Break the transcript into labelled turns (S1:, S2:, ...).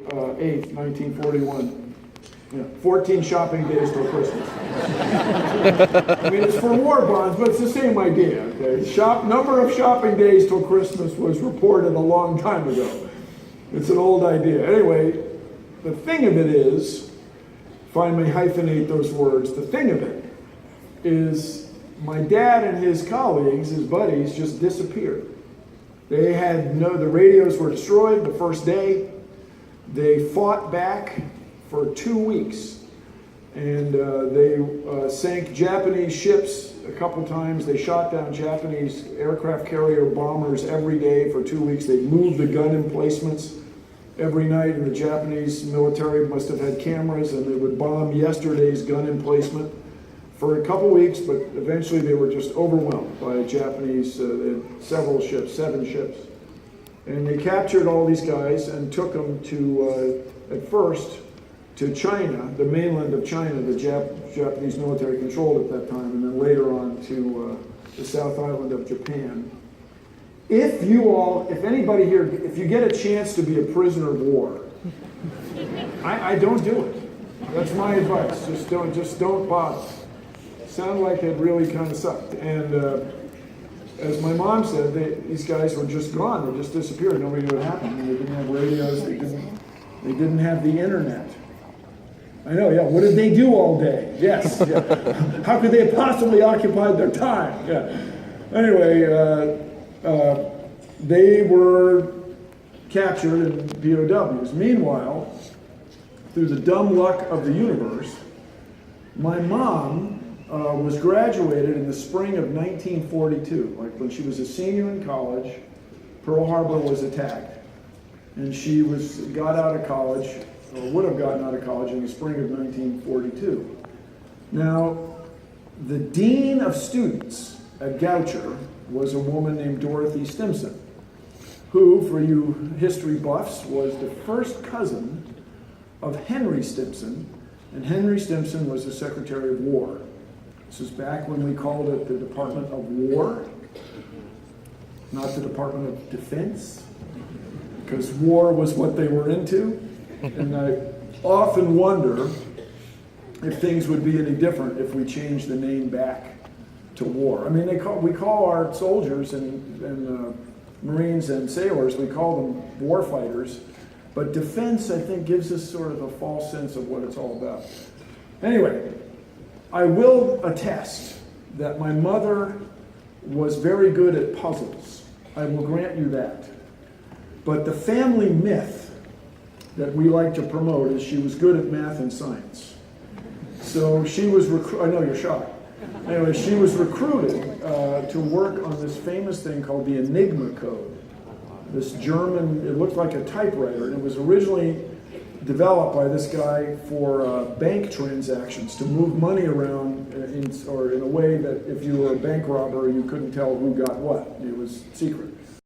S1: 8th, 1941. 14 shopping days till Christmas. I mean, it's for war bonds, but it's the same idea. Okay, number of shopping days till Christmas was reported a long time ago. It's an old idea. Anyway, the thing of it is, if I may hyphenate those words, the thing of it is my dad and his colleagues, his buddies, just disappeared. They had the radios were destroyed the first day. They fought back for 2 weeks, and they sank Japanese ships a couple times. They shot down Japanese aircraft carrier bombers every day for 2 weeks. They moved the gun emplacements every night, and the Japanese military must have had cameras, and they would bomb yesterday's gun emplacement for a couple weeks, but eventually they were just overwhelmed by Japanese, several ships, 7 ships. And they captured all these guys and took them to, at first, to China, the mainland of China, the Japanese military controlled at that time, and then later on to the South Island of Japan. If anybody here, if you get a chance to be a prisoner of war, I don't do it. That's my advice. Just don't bother. Sounded like it really kind of sucked. And as my mom said, these guys were just gone. They just disappeared. Nobody knew what happened. They didn't have radios. They didn't have the internet. I know, yeah. What did they do all day? Yes. Yeah. How could they have possibly occupied their time? Yeah. Anyway, they were captured in POWs. Meanwhile, through the dumb luck of the universe, my mom was graduated in the spring of 1942. Like when she was a senior in college, Pearl Harbor was attacked. And she got out of college, or would have gotten out of college in the spring of 1942. Now, the dean of students at Goucher was a woman named Dorothy Stimson, who, for you history buffs, was the first cousin of Henry Stimson, and Henry Stimson was the Secretary of War. This is back when we called it the Department of War, not the Department of Defense, because war was what they were into. And I often wonder if things would be any different if we changed the name back to war. I mean, we call our soldiers and Marines and sailors, we call them war fighters, but defense, I think, gives us sort of a false sense of what it's all about. Anyway, I will attest that my mother was very good at puzzles. I will grant you that. But the family myth that we like to promote is she was good at math and science. So she was, I know you're shocked. Anyway, she was recruited to work on this famous thing called the Enigma Code. This German, it looked like a typewriter, and it was originally developed by this guy for bank transactions, to move money around in a way that if you were a bank robber, you couldn't tell who got what. It was secret.